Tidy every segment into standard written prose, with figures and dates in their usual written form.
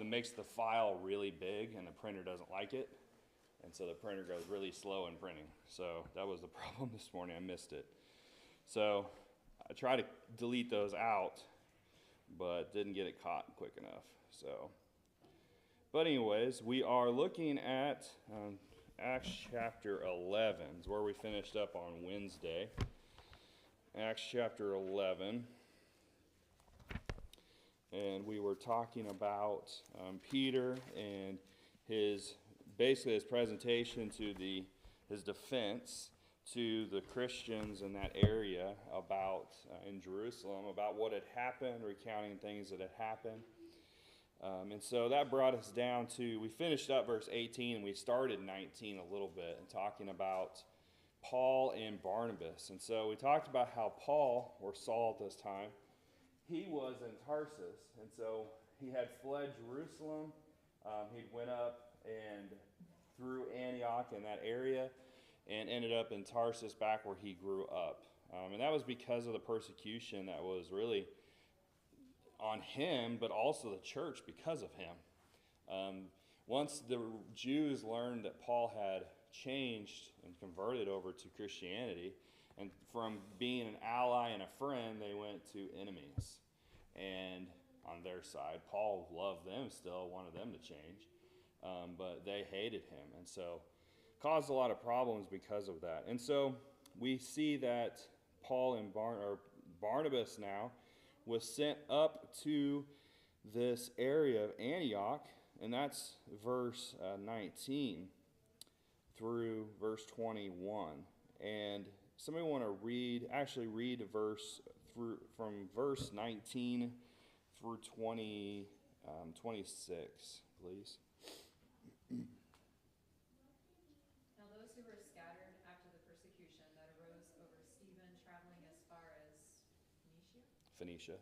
makes the file really big, and the printer doesn't like it. And so the printer goes really slow in printing. So that was the problem this morning. I missed it. So I tried to delete those out, but didn't get it caught quick enough. But anyways, we are looking at Acts chapter 11, is where we finished up on Wednesday. Acts chapter 11. And we were talking about Peter and his presentation to his defense to the Christians in that area about in Jerusalem, about what had happened, recounting things that had happened. And so that brought us down to, we finished up verse 18 and we started 19 a little bit and talking about Paul and Barnabas. And so we talked about how Paul, or Saul at this time, he was in Tarsus, and so he had fled Jerusalem. He went up and through Antioch in that area and ended up in Tarsus back where he grew up. And that was because of the persecution that was really on him, but also the church because of him. Once the Jews learned that Paul had changed and converted over to Christianity, and from being an ally and a friend, they went to enemies. And on their side, Paul loved them still, wanted them to change, but they hated him. And so caused a lot of problems because of that. And so we see that Paul and Barnabas now was sent up to this area of Antioch, and that's verse 19 through verse 21. And somebody want to read a verse from verse 19 through 26, please. Now those who were scattered after the persecution that arose over Stephen, traveling as far as Phoenicia,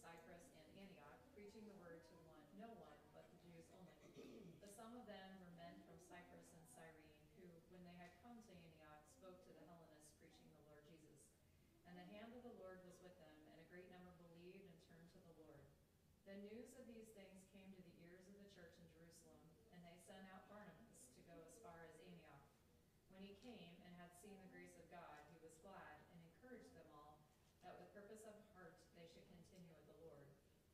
Cyprus, and Antioch, preaching the word to no one but the Jews only. But some of them were men from Cyprus and Cyrene, who, when they had come to Antioch, spoke to the Hellenists, preaching the Lord Jesus. And the hand of the Lord was with them, and a great number believed and turned to the Lord. The news of these things came to the ears of the church in Jerusalem, and they sent out Barnabas to go as far as Antioch. When he came and had seen the grace of God, he was glad and encouraged them all, that with purpose of heart they should continue with the Lord.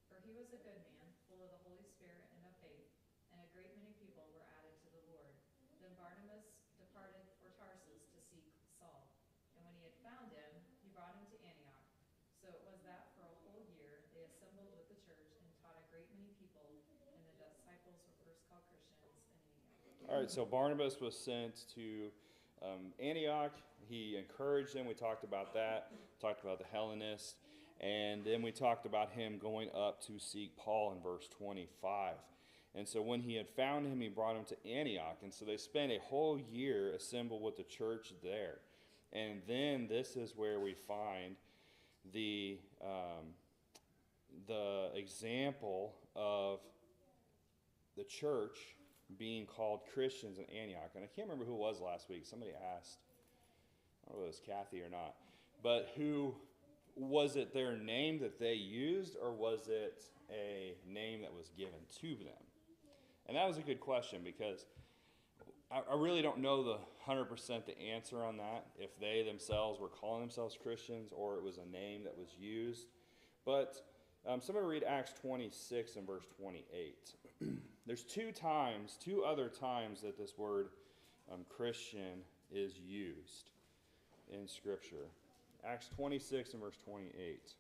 For he was a good man, full of the Holy Spirit and of faith, and a great many people were added to the Lord. Then Barnabas departed for Tarsus to seek Saul. And when he had found him, he brought him to Antioch. So it was that for a whole year they assembled with the church and taught a great many people, and the disciples were first called Christians in Antioch. All right, so Barnabas was sent to Antioch. He encouraged them. We talked about that. Talked about the Hellenists. And then we talked about him going up to seek Paul in verse 25. And so when he had found him, he brought him to Antioch. And so they spent a whole year assembled with the church there. And then this is where we find the example of the church being called Christians in Antioch. And I can't remember who it was last week. Somebody asked. I don't know if it was Kathy or not. But who was it, their name that they used, or was it a name that was given to them? And that was a good question, because I really don't know the 100% the answer on that, if they themselves were calling themselves Christians or it was a name that was used. But somebody read Acts 26 and verse 28. There's two other times that this word Christian is used in Scripture. Acts 26 and verse 28.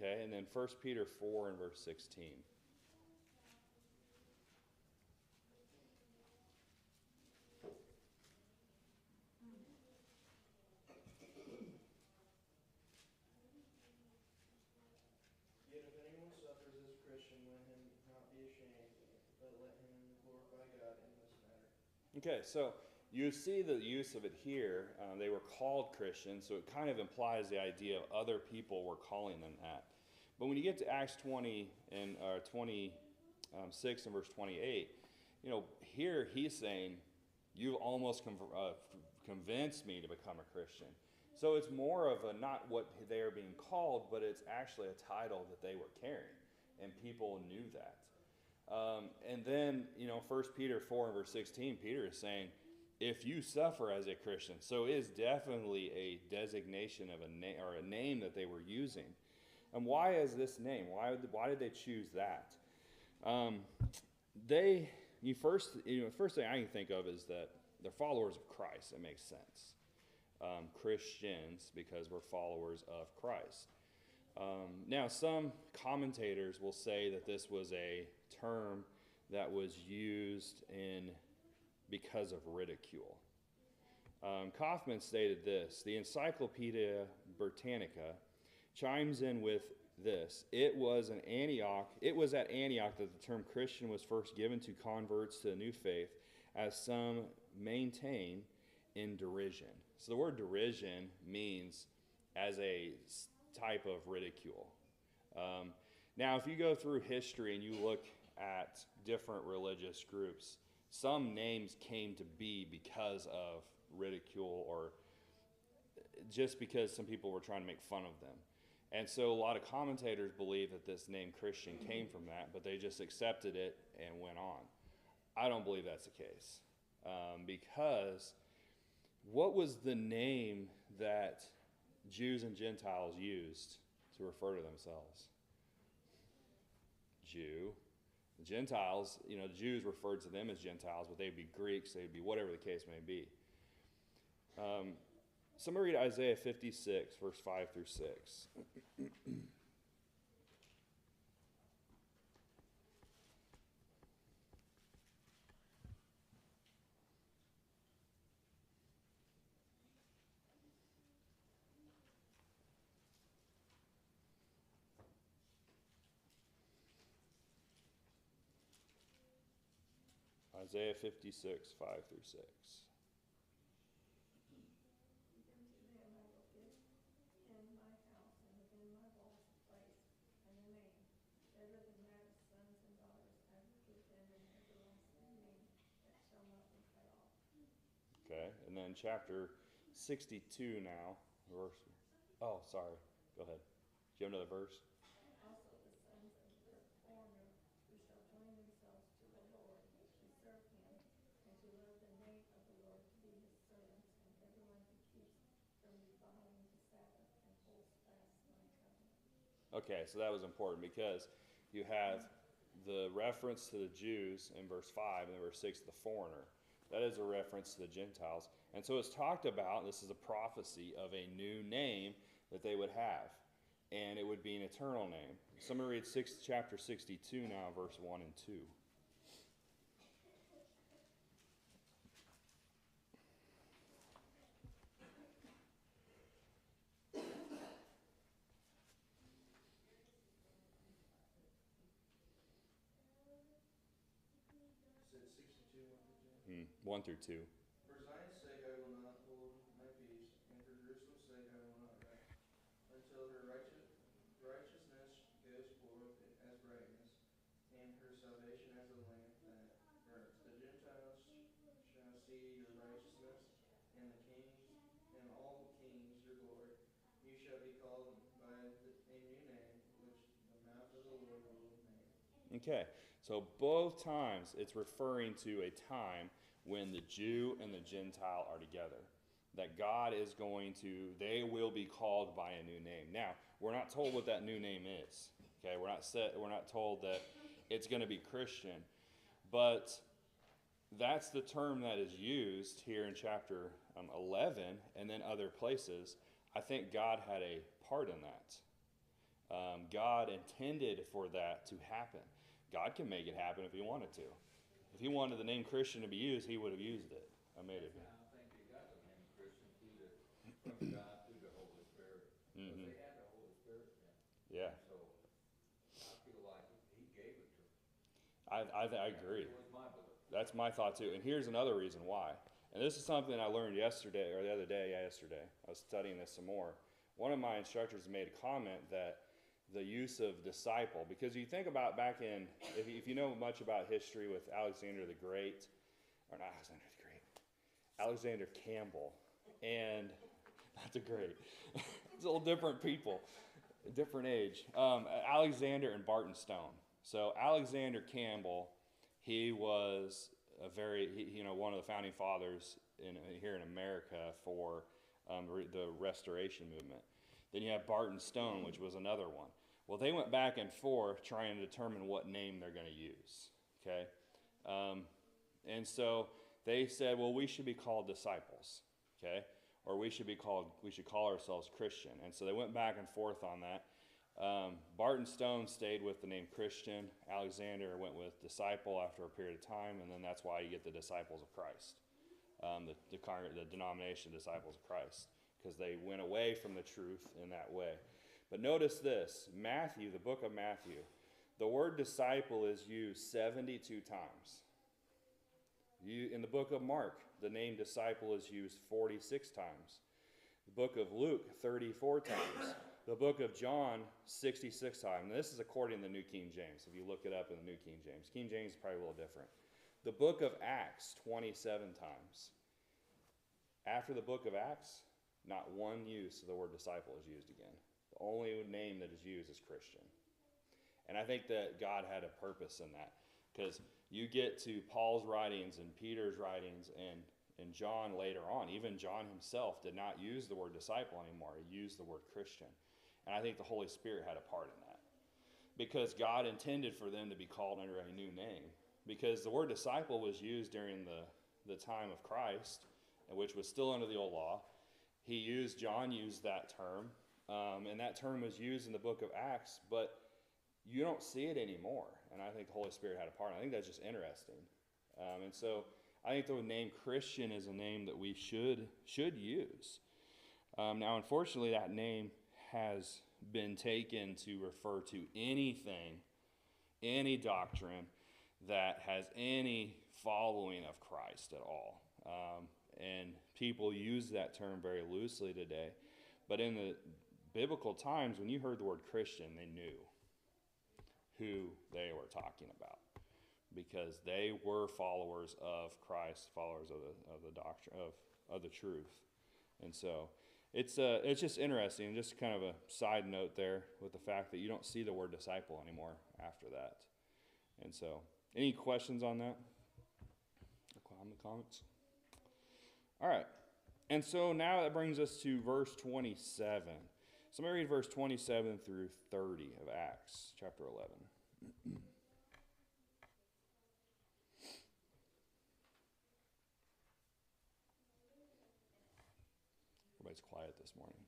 Okay, and then 1 Peter 4 and verse 16. Yet if anyone suffers as a Christian, let him not be ashamed, but let him glorify God in this matter. Okay, so you see the use of it here. They were called Christians, so it kind of implies the idea of other people were calling them that. But when you get to Acts 20 and 26 and verse 28, here he's saying, you've almost convinced me to become a Christian. So it's more of a not what they are being called, but it's actually a title that they were carrying, and people knew that. And then, 1 Peter 4 and verse 16, Peter is saying, if you suffer as a Christian, so it is definitely a designation of a name, or a name that they were using. And why is this name? Why did they choose that? First thing I can think of is that they're followers of Christ. It makes sense. Christians, because we're followers of Christ. Now, some commentators will say that this was a term that was used because of ridicule. Kaufman stated this: the Encyclopedia Britannica chimes in with this. It was at Antioch that the term Christian was first given to converts to the new faith, as some maintain, in derision. So the word derision means as a type of ridicule. Now, if you go through history and you look at different religious groups, some names came to be because of ridicule, or just because some people were trying to make fun of them. And so a lot of commentators believe that this name Christian came from that, but they just accepted it and went on. I don't believe that's the case. Because what was the name that Jews and Gentiles used to refer to themselves? Jew. The Gentiles, the Jews referred to them as Gentiles, but they'd be Greeks, they'd be whatever the case may be. Somebody read Isaiah 56, verse 5 through 6. Isaiah 56, 5 through 6. Okay, and then chapter 62 now, verse. Oh, sorry. Go ahead. Do you have another verse? Also the sons of the foreigner who shall join themselves to the Lord, to serve him, and to love the name of the Lord, to be his servants, and everyone who keeps from defiling the Sabbath and holds fast my covenant. Okay, so that was important because you have the reference to the Jews in verse 5 and then verse 6, the foreigner. That is a reference to the Gentiles. And so it's talked about, this is a prophecy of a new name that they would have. And it would be an eternal name. Somebody read chapter 62 now, verse 1 and 2. Said 62, 1 through 2. For Zion's sake I will not hold my peace, and for Jerusalem's sake I will not rest, until her righteousness goes forth as brightness, and her salvation as a lamp that burns. The Gentiles shall see your righteousness, and the kings and all kings your glory. You shall be called by a new name, which the mouth of the Lord will name. Okay, so both times it's referring to a time when the Jew and the Gentile are together. That God is they will be called by a new name. Now, we're not told what that new name is. Okay, we're not told that it's going to be Christian. But that's the term that is used here in chapter 11 and then other places. I think God had a part in that. God intended for that to happen. God can make it happen if he wanted to. If he wanted the name Christian to be used, he would have used it. I made it. I think they got the name Christian from God through the Holy Spirit. Mm-hmm. They had the Holy Spirit then. Yeah. So I feel like he gave it to them. I agree. It was my belief. That's my thought too. And here's another reason why. And this is something I learned yesterday, or the other day, yesterday. I was studying this some more. One of my instructors made a comment that the use of disciple, because you think about back in, if you know much about history with Alexander the Great, or not Alexander the Great, Alexander Campbell, and that's a great. It's all different people, different age. Alexander and Barton Stone. So Alexander Campbell, he was one of the founding fathers here in America for the Restoration movement. Then you have Barton Stone, which was another one. Well, they went back and forth trying to determine what name they're going to use. Okay, and so they said, well, we should be called disciples. Okay, or we should call ourselves Christian. And so they went back and forth on that. Barton Stone stayed with the name Christian. Alexander went with disciple after a period of time, and then that's why you get the disciples of Christ, the denomination Disciples of Christ, because they went away from the truth in that way. But notice this, Matthew, the book of Matthew, the word disciple is used 72 times. In the book of Mark, the name disciple is used 46 times. The book of Luke, 34 times. The book of John, 66 times. And this is according to the New King James. If you look it up in the New King James. King James is probably a little different. The book of Acts, 27 times. After the book of Acts, not one use of the word disciple is used again. The only name that is used is Christian. And I think that God had a purpose in that. Because you get to Paul's writings and Peter's writings and John later on. Even John himself did not use the word disciple anymore. He used the word Christian. And I think the Holy Spirit had a part in that. Because God intended for them to be called under a new name. Because the word disciple was used during the time of Christ, which was still under the old law. John used that term. And that term was used in the book of Acts, but you don't see it anymore. And I think the Holy Spirit had a part. I think that's just interesting. And so I think the name Christian is a name that we should use. Now, unfortunately, that name has been taken to refer to anything, any doctrine that has any following of Christ at all. And people use that term very loosely today. But in the biblical times, when you heard the word Christian, they knew who they were talking about, because they were followers of Christ, followers of the doctrine of the truth. And so it's just interesting, just kind of a side note there with the fact that you don't see the word disciple anymore after that. And so, any questions on that? Comments? All right. And so now that brings us to verse 27. So I'm going to read verse 27 through 30 of Acts chapter 11. Everybody's quiet this morning.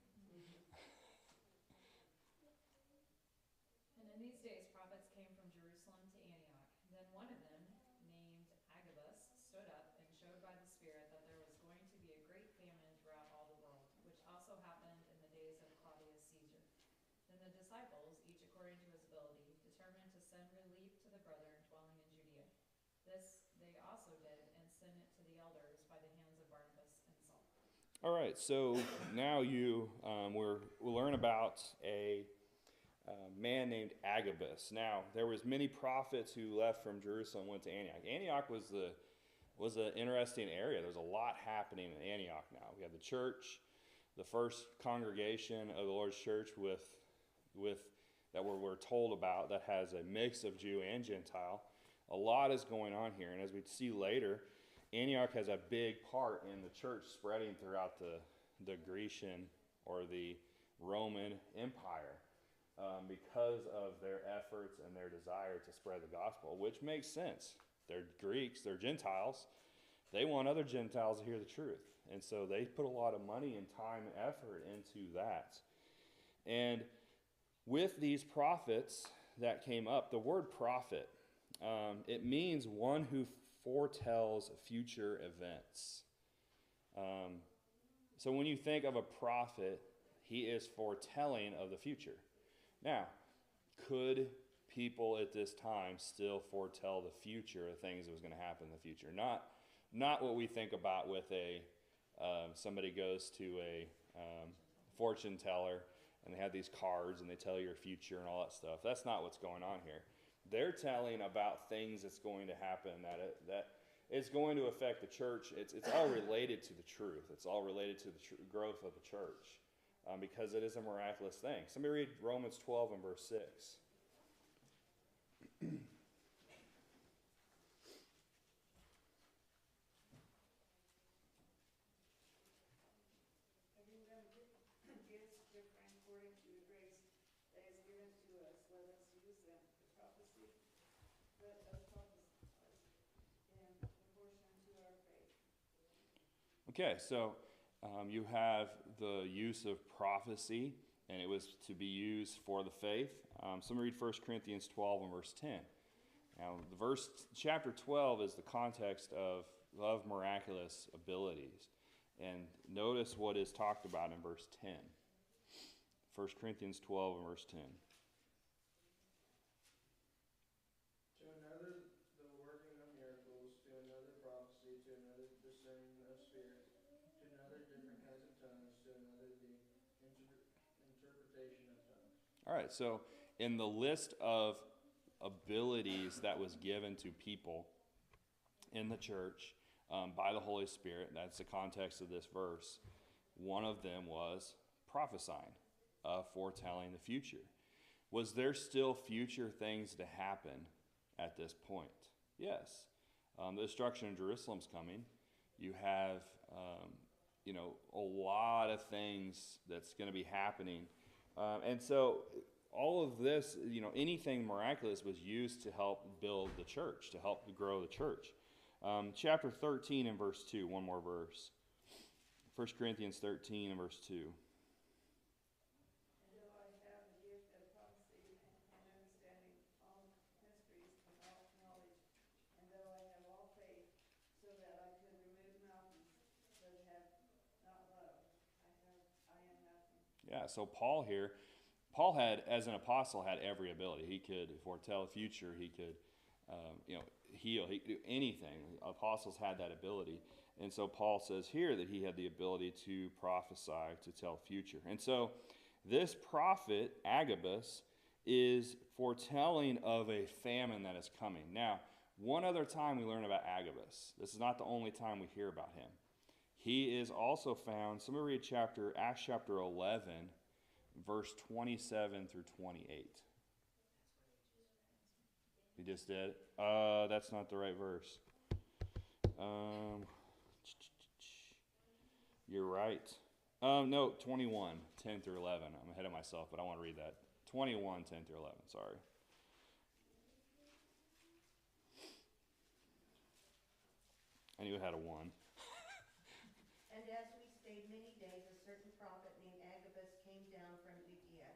And in these days prophets came from Jerusalem to Antioch. Then one of them, named Agabus, stood up and showed by the Spirit that there was going to be a great famine throughout all the world, which also happened in the days of Claudius Caesar. Then the disciples, each according to his ability, determined to send relief to the brethren dwelling in Judea. This they also did, and sent it to the elders by the hands of Barnabas and Saul. All right, so now we'll learn about a man named Agabus. Now, there was many prophets who left from Jerusalem and went to Antioch. Antioch was an interesting area. There's a lot happening in Antioch now. We have the church, the first congregation of the Lord's church with that we're told about, that has a mix of Jew and Gentile. A lot is going on here, and as we see later, Antioch has a big part in the church spreading throughout the Grecian or the Roman Empire because of their efforts and their desire to spread the gospel, which makes sense. They're Greeks, they're Gentiles. They want other Gentiles to hear the truth. And so they put a lot of money and time and effort into that. And with these prophets that came up, the word prophet, it means one who foretells future events. So when you think of a prophet, he is foretelling of the future. Now, could people at this time still foretell the future of things that was going to happen in the future? Not what we think about with somebody goes to a fortune teller and they have these cards and they tell your future and all that stuff. That's not what's going on here. They're telling about things that's going to happen that it's going to affect the church. It's all related to the truth. It's all related to the growth of the church because it is a miraculous thing. Somebody read Romans 12 and verse 6. Having them gifts differing according to the grace that is given to us, let us use them. The prophecy, let us prophesy in proportion to our faith. Okay, so you have the use of prophecy, and it was to be used for the faith. Somebody read 1 Corinthians 12 and verse 10. Now, chapter 12 is the context of miraculous abilities. And notice what is talked about in verse 10. 1 Corinthians 12 and verse 10. To another, the working of miracles, to another prophecy, to another discerning of spirits, to another different kinds of tongues, to another the interpretation of tongues. All right, so in the list of abilities that was given to people in the church by the Holy Spirit, that's the context of this verse, one of them was prophesying, foretelling the future. Was there still future things to happen at this point? Yes. The destruction of Jerusalem's coming. You have, a lot of things that's going to be happening. And so all of this, anything miraculous was used to help build the church, to help grow the church. Chapter 13 and verse 2, one more verse. 1 Corinthians 13 and verse 2. And though I have the gift of prophecy and understanding all mysteries and all knowledge, and though I have all faith, so that I could remove mountains, but have not love, I am nothing. Yeah, so Paul had, as an apostle, had every ability. He could foretell the future. He could, heal. He could do anything. Apostles had that ability. And so Paul says here that he had the ability to prophesy, to tell future. And so this prophet, Agabus, is foretelling of a famine that is coming. Now, one other time we learn about Agabus. This is not the only time we hear about him. He is also found, somebody read Acts chapter 11, verse 27 through 28. He just did? That's not the right verse. You're right. No, 21, 10 through 11. I'm ahead of myself, but I want to read that. 21, 10 through 11, sorry. I knew it had a 1. And as we stayed many days, a certain prophet named Agabus came down from Judea.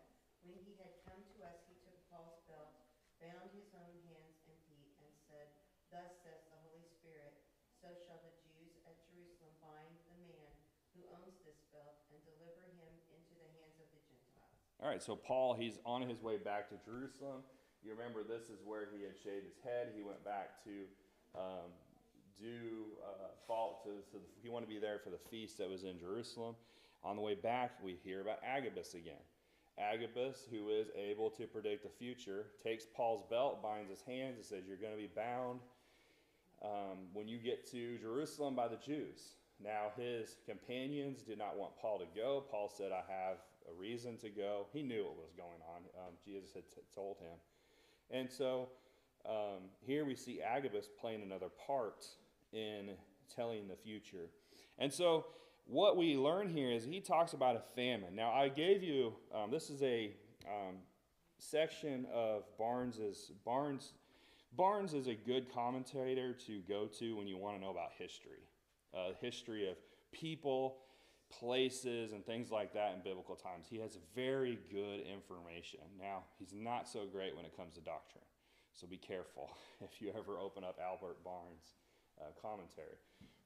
When he had come to us, he took Paul's belt, bound his own hands and feet, and said, Thus says the Holy Spirit, so shall the Jews at Jerusalem bind the man who owns this belt and deliver him into the hands of the Gentiles. All right, so Paul, he's on his way back to Jerusalem. You remember this is where he had shaved his head. He went back to he wanted to be there for the feast that was in Jerusalem. On the way back, we hear about Agabus again. Agabus, who is able to predict the future, takes Paul's belt, binds his hands, and says, you're going to be bound when you get to Jerusalem by the Jews. Now, his companions did not want Paul to go. Paul said, I have a reason to go. He knew what was going on. Jesus had told him. And so here we see Agabus playing another part in telling the future. And so what we learn here is he talks about a famine. Now, I gave you, this is a section of Barnes's. Barnes is a good commentator to go to when you want to know about history. History of people, places, and things like that in biblical times. He has very good information. Now, he's not so great when it comes to doctrine. So be careful if you ever open up Albert Barnes' commentary.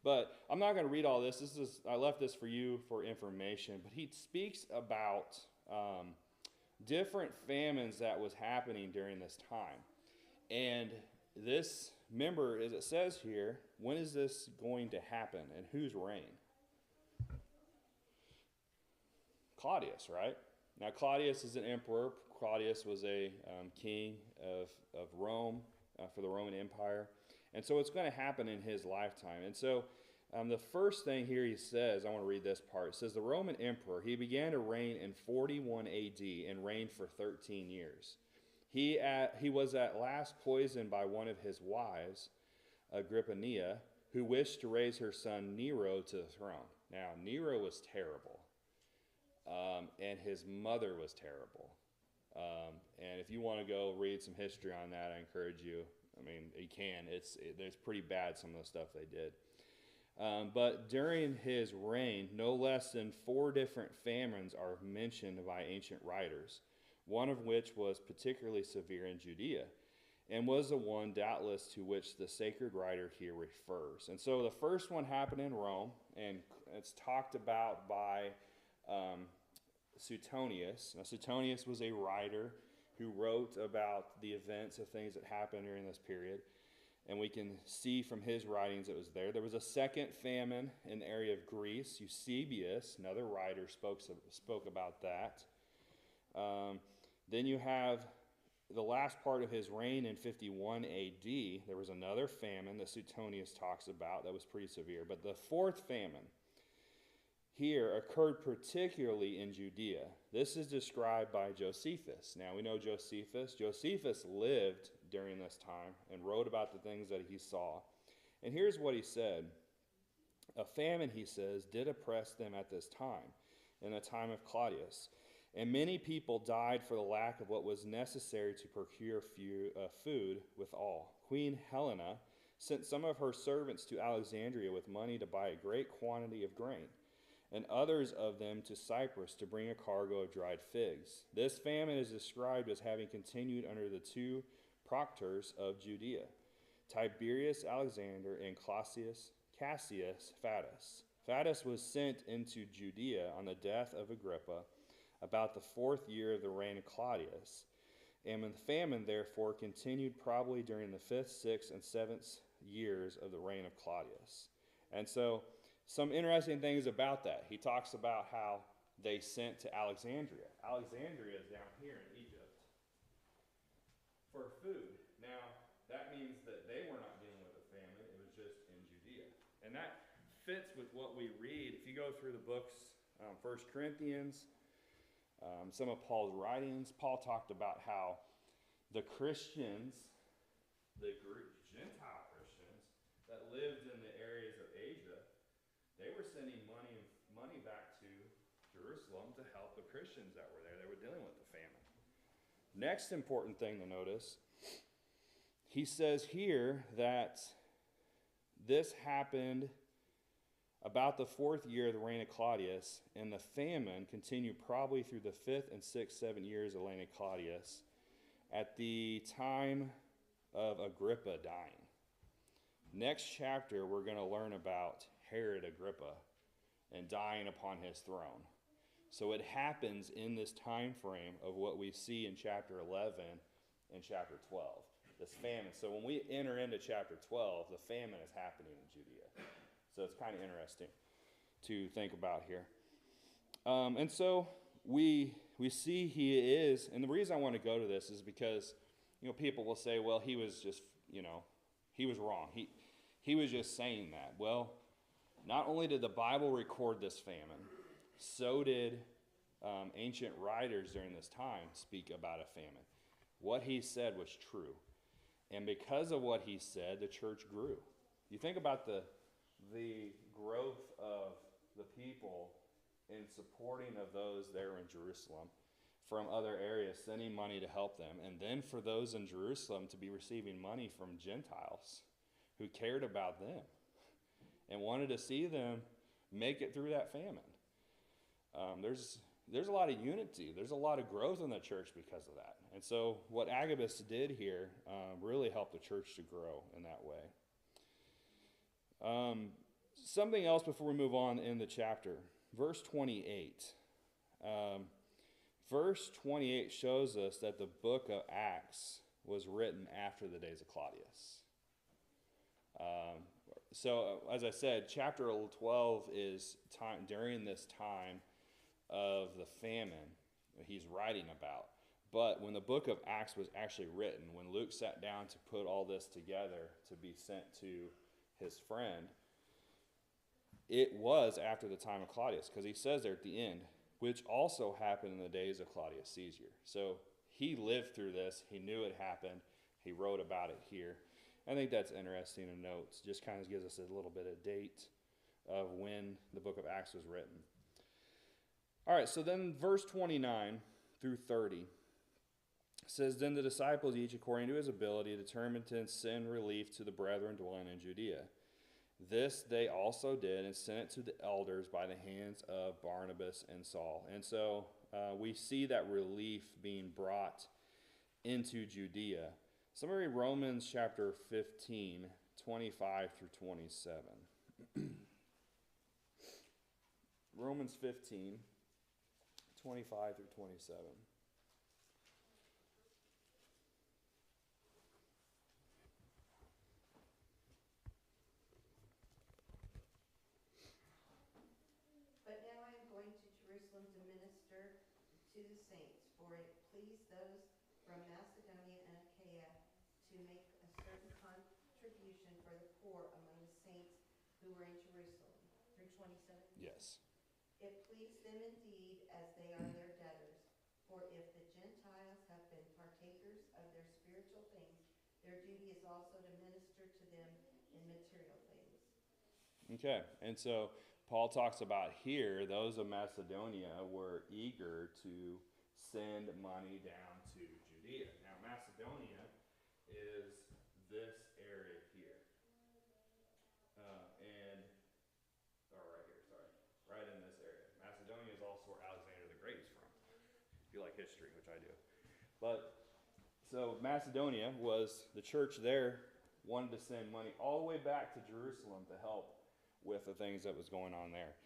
But I'm not going to read all this. I left this for you for information. But he speaks about different famines that was happening during this time. And this, remember, as it says here, when is this going to happen and whose reign? Claudius, right? Now, Claudius is an emperor. Claudius was a king of Rome for the Roman Empire. And so it's going to happen in his lifetime. And so the first thing here he says, I want to read this part. It says, the Roman emperor, he began to reign in 41 AD and reigned for 13 years. He was at last poisoned by one of his wives, Agrippina, who wished to raise her son Nero to the throne. Now, Nero was terrible, and his mother was terrible. And if you want to go read some history on that, I encourage you. I mean, you can. There's pretty bad, some of the stuff they did. But during his reign, no less than 4 different famines are mentioned by ancient writers, one of which was particularly severe in Judea, and was the one, doubtless, to which the sacred writer here refers. And so the first one happened in Rome, and it's talked about by Suetonius. Now, Suetonius was a writer who wrote about the events of things that happened during this period. And we can see from his writings it was there. There was a second famine in the area of Greece. Eusebius, another writer, spoke about that. Then you have the last part of his reign in 51 AD. There was another famine that Suetonius talks about that was pretty severe. But the fourth famine here occurred particularly in Judea. This is described by Josephus. Now we know Josephus. Josephus lived during this time and wrote about the things that he saw. And here's what he said. A famine, he says, did oppress them at this time, in the time of Claudius. And many people died for the lack of what was necessary to procure food withal. Queen Helena sent some of her servants to Alexandria with money to buy a great quantity of grain, and others of them to Cyprus to bring a cargo of dried figs. This famine is described as having continued under the 2 proctors of Judea, Tiberius Alexander and Cassius Fadus. Fadus was sent into Judea on the death of Agrippa about the 4th year of the reign of Claudius, and the famine therefore continued probably during the 5th, 6th, and 7th years of the reign of Claudius. And so some interesting things about that. He talks about how they sent to Alexandria. Alexandria is down here in Egypt for food. Now, that means that they were not dealing with a famine. It was just in Judea. And that fits with what we read. If you go through the books, 1 Corinthians, some of Paul's writings, Paul talked about how the Christians, the Gentile Christians that lived in the areas of Asia, they were sending money back to Jerusalem to help the Christians that were there. They were dealing with the famine. Next important thing to notice, he says here that this happened about the 4th year of the reign of Claudius, and the famine continued probably through the 5th and 6th, 7 years of the reign of Claudius at the time of Agrippa dying. Next chapter, we're going to learn about Herod Agrippa and dying upon his throne. So it happens in this time frame of what we see in chapter 11 and chapter 12, this famine. So when we enter into chapter 12, the famine is happening in Judea. So it's kind of interesting to think about here. And so we see he is, and the reason I want to go to this is because, people will say, well, he was just, he was wrong. He was just saying that. Well, not only did the Bible record this famine, so did ancient writers during this time speak about a famine. What he said was true. And because of what he said, the church grew. You think about the growth of the people in supporting of those there in Jerusalem from other areas, sending money to help them, and then for those in Jerusalem to be receiving money from Gentiles who cared about them and wanted to see them make it through that famine. There's a lot of unity. There's a lot of growth in the church because of that. And so what Agabus did here really helped the church to grow in that way. Something else before we move on in the chapter. Verse 28. Verse 28 shows us that the book of Acts was written after the days of Claudius. So, as I said, chapter 12 is during this time of the famine he's writing about. But when the book of Acts was actually written, when Luke sat down to put all this together to be sent to his friend, it was after the time of Claudius, because he says there at the end, which also happened in the days of Claudius Caesar. So he lived through this. He knew it happened. He wrote about it here. I think that's interesting to note. Just kind of gives us a little bit of date of when the book of Acts was written. All right, so then verse 29 through 30 says, Then the disciples, each according to his ability, determined to send relief to the brethren dwelling in Judea. This they also did and sent it to the elders by the hands of Barnabas and Saul. And so we see that relief being brought into Judea. Somebody read Romans chapter 15, 25 through 27. Romans 15, 25 through 27. But now I am going to Jerusalem to minister to the saints, for it pleased those from Macedonia and Achaia to make a certain contribution for the poor among the saints who were in Jerusalem. Through 27? Yes. It pleased them indeed, as they are their debtors. For if the Gentiles have been partakers of their spiritual things, their duty is also to minister to them in material things. Okay, and so Paul talks about here, those of Macedonia were eager to send money down to Judea. Now, Macedonia is this area here. Right in this area. Macedonia is also where Alexander the Great is from, if you like history, which I do. But, so Macedonia was, the church there wanted to send money all the way back to Jerusalem to help with the things that was going on there,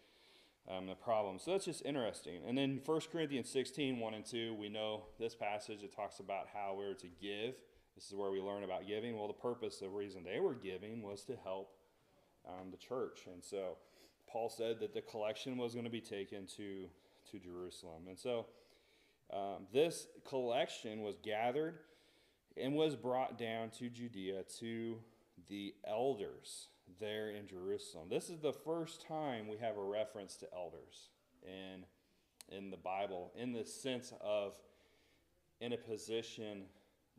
the problem. So that's just interesting. And then 1 Corinthians 16, 1 and 2, we know this passage, it talks about how we're to give. This is where we learn about giving. Well, the purpose, the reason they were giving was to help the church. And so Paul said that the collection was going to be taken to Jerusalem. And so this collection was gathered and was brought down to Judea to the elders there in Jerusalem. This is the first time we have a reference to elders in the Bible, in the sense of in a position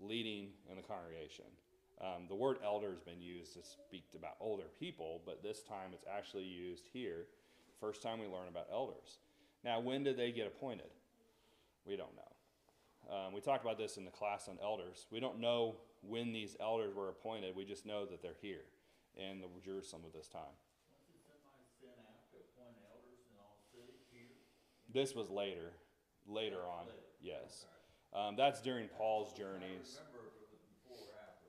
leading in the congregation. The word elder has been used to speak about older people, but this time it's actually used here. First time we learn about elders. Now, when did they get appointed? We don't know. We talked about this in the class on elders. We don't know when these elders were appointed. We just know that they're here in Jerusalem at this time. Wasn't somebody sent out to appoint elders in all cities here? This was later on. Later. Yes. Okay. That's during Paul's journeys. I remember if it was before or after.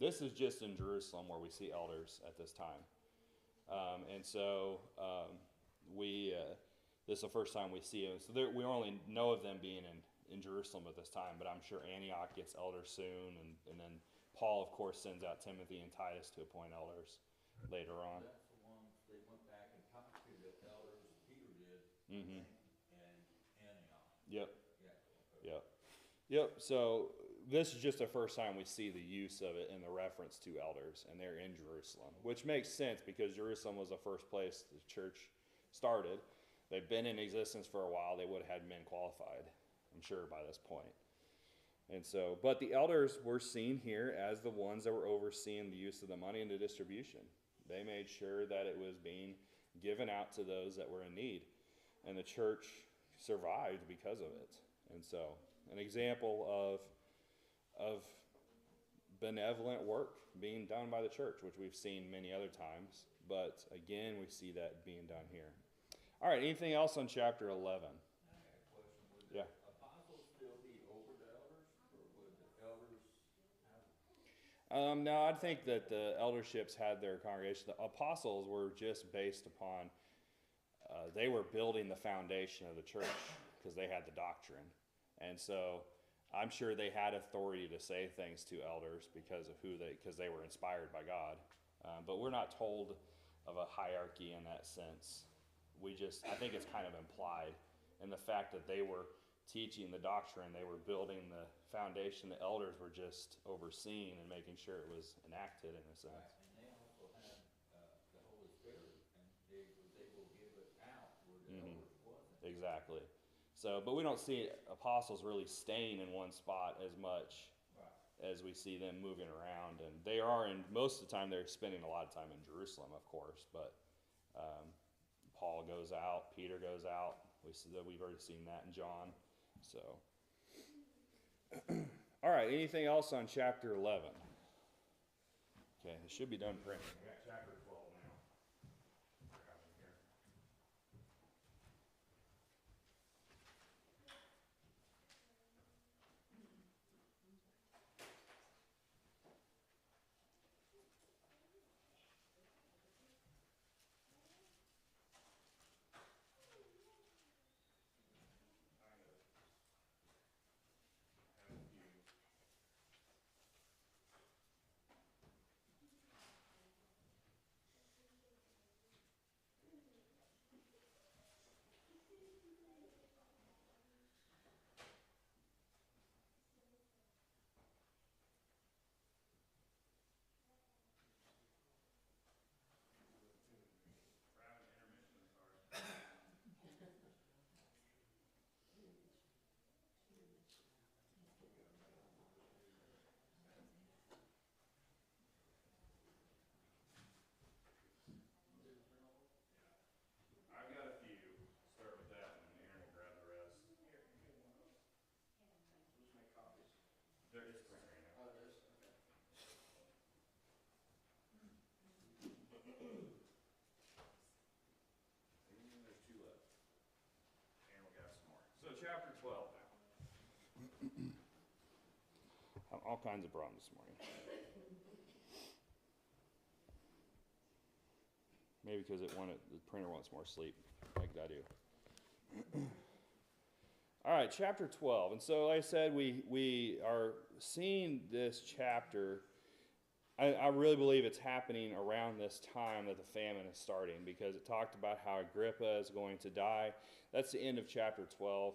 This is just in Jerusalem where we see elders at this time. And so this is the first time we see them. So we only know of them being in Jerusalem at this time, but I'm sure Antioch gets elders soon. And then Paul, of course, sends out Timothy and Titus to appoint elders later on. That's the ones they went back and talked to the elders Peter did, Mm-hmm. and Antioch. Yep. Yeah. Okay. Yep. So this is just the first time we see the use of it in the reference to elders, and they're in Jerusalem, which makes sense because Jerusalem was the first place the church started. They've been in existence for a while. They would have had men qualified, I'm sure, by this point. And so, but the elders were seen here as the ones that were overseeing the use of the money and the distribution. They made sure that it was being given out to those that were in need, and the church survived because of it. And so, an example of benevolent work being done by the church, which we've seen many other times, but again, we see that being done here. All right, anything else on chapter 11? I got a question. Would Yeah. the apostles still be over the elders, or would the elders have? No, I think that the elderships had their congregation. The apostles were just based upon, they were building the foundation of the church because they had the doctrine. And so I'm sure they had authority to say things to elders because they were inspired by God. But we're not told of a hierarchy in that sense. I think it's kind of implied in the fact that they were teaching the doctrine. They were building the foundation. The elders were just overseeing and making sure it was enacted in a sense. Right, and they also had, the Holy Spirit, and they was able to give it out where the elders wasn't. Exactly. So, but we don't see apostles really staying in one spot as much Right. as we see them moving around. And they are, and most of the time they're spending a lot of time in Jerusalem, of course. But Paul goes out, Peter goes out. We've already seen that in John. So, all right. Anything else on chapter 11? Okay, it should be done printing. We got chapter 12 now. I've got a few. Start with that, and then Aaron will grab the rest. Here, you get one of those. Just make copies. There is print right now. Oh, it is? Okay. And there's 2 left. Aaron will grab some more. So chapter 12 now. All kinds of problems this morning. Maybe because the printer wants more sleep, like I do. All right, chapter 12. And so, like I said, we are seeing this chapter. I really believe it's happening around this time that the famine is starting, because it talked about how Agrippa is going to die. That's the end of chapter 12,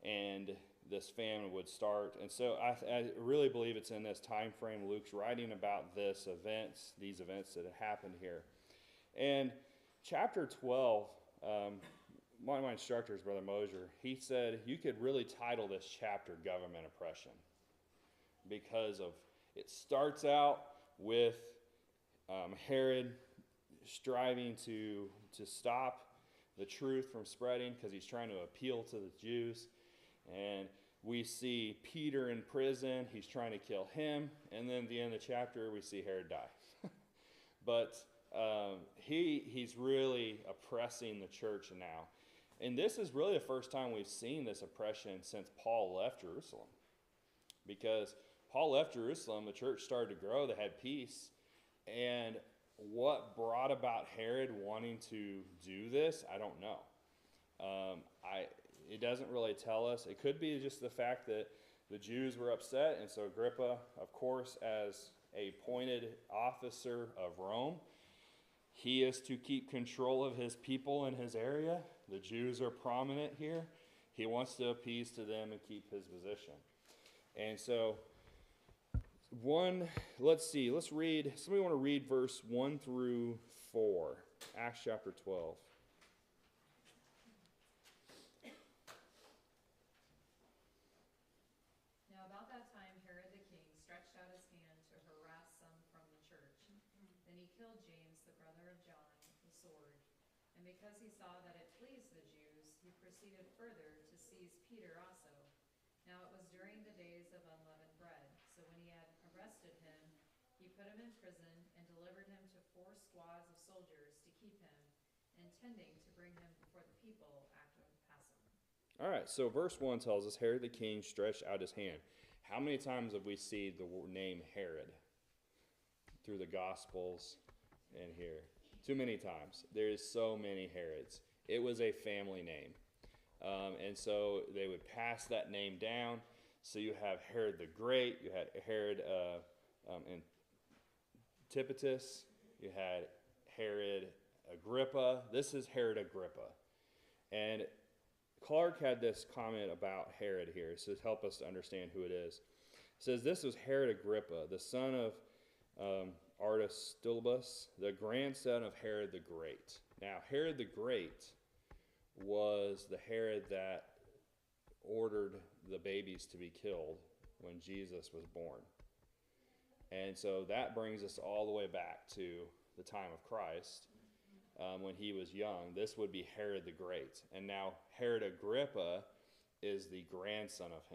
and this famine would start. And so I really believe it's in this time frame. Luke's writing about these events that have happened here. And chapter 12, one of my instructors, Brother Mosier, he said you could really title this chapter Government Oppression, because it starts out with Herod striving to stop the truth from spreading because he's trying to appeal to the Jews. And we see Peter in prison. He's trying to kill him. And then at the end of the chapter, we see Herod die. But he's really oppressing the church now. And this is really the first time we've seen this oppression since Paul left Jerusalem. Because Paul left Jerusalem, the church started to grow, they had peace. And what brought about Herod wanting to do this, I don't know. It doesn't really tell us. It could be just the fact that the Jews were upset, and so Agrippa, of course, as a appointed officer of Rome, he is to keep control of his people in his area. The Jews are prominent here. He wants to appease to them and keep his position. And so, let's read, somebody want to read verse 1 through 4, Acts chapter 12. Now about that time Herod the king stretched out his hand to harass some from the church. Then he killed James, the brother of John, with the sword. And because he saw that it pleased the Jews, he proceeded further to seize Peter also. Now it was during the days of unleavened bread. So when he had arrested him, he put him in prison and delivered him to 4 squads of soldiers to keep him, intending to bring him before the people after Passover. All right, so verse 1 tells us Herod the king stretched out his hand. How many times have we seen the name Herod through the Gospels and here? Too many times. There's so many Herods. It was a family name. And so they would pass that name down. So you have Herod the Great, you had Herod Antipatus, you had Herod Agrippa. This is Herod Agrippa. And Clark had this comment about Herod here. It says, help us to understand who it is. It says, this was Herod Agrippa, the son of Aristobulus, the grandson of Herod the Great. Now, Herod the Great was the Herod that ordered the babies to be killed when Jesus was born. And so that brings us all the way back to the time of Christ, when he was young. This would be Herod the Great. And now Herod Agrippa is the grandson of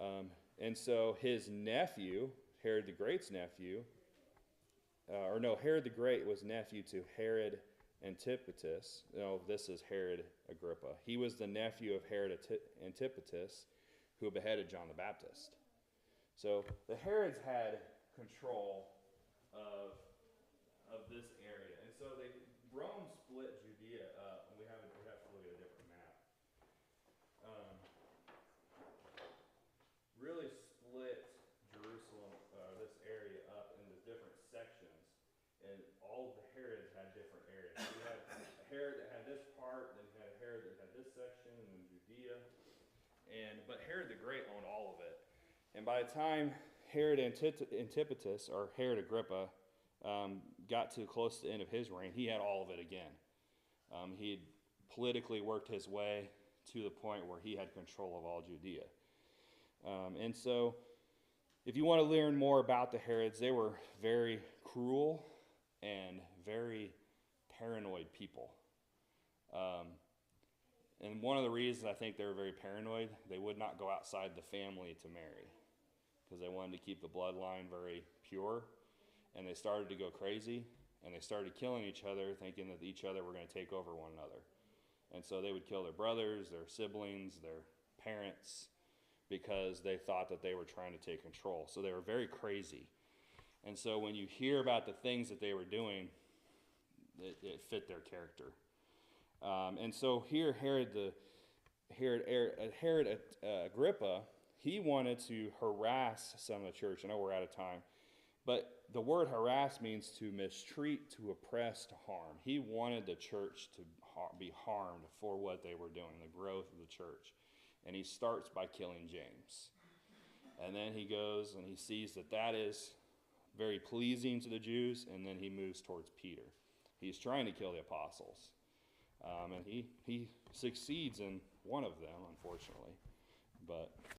him. And so his nephew, Herod the Great's nephew, Herod the Great was nephew to Herod Antipatus. No, this is Herod Agrippa. He was the nephew of Herod Antipatus, who beheaded John the Baptist. So the Herods had control of this area. And so Rome split Judea up, and we have to look at a different map. Really split Jerusalem, this area up into different sections, and all of the Herods had different areas. So you had a Herod that had this part, then you had a Herod that had this section, and then Judea. But Herod the Great owned all of it. And by the time Herod Antipatus, or Herod Agrippa, got to close to the end of his reign, he had all of it again. He had politically worked his way to the point where he had control of all Judea. And so, if you want to learn more about the Herods, they were very cruel and very paranoid people. And one of the reasons I think they were very paranoid, they would not go outside the family to marry, because they wanted to keep the bloodline very pure. And they started to go crazy, and they started killing each other, thinking that each other were going to take over one another. And so they would kill their brothers, their siblings, their parents, because they thought that they were trying to take control. So they were very crazy. And so when you hear about the things that they were doing, it fit their character. And so here, Herod Agrippa, he wanted to harass some of the church. I know we're out of time. But the word harass means to mistreat, to oppress, to harm. He wanted the church to be harmed for what they were doing, the growth of the church. And he starts by killing James. And then he goes and he sees that that is very pleasing to the Jews, and then he moves towards Peter. He's trying to kill the apostles. And he succeeds in one of them, unfortunately. But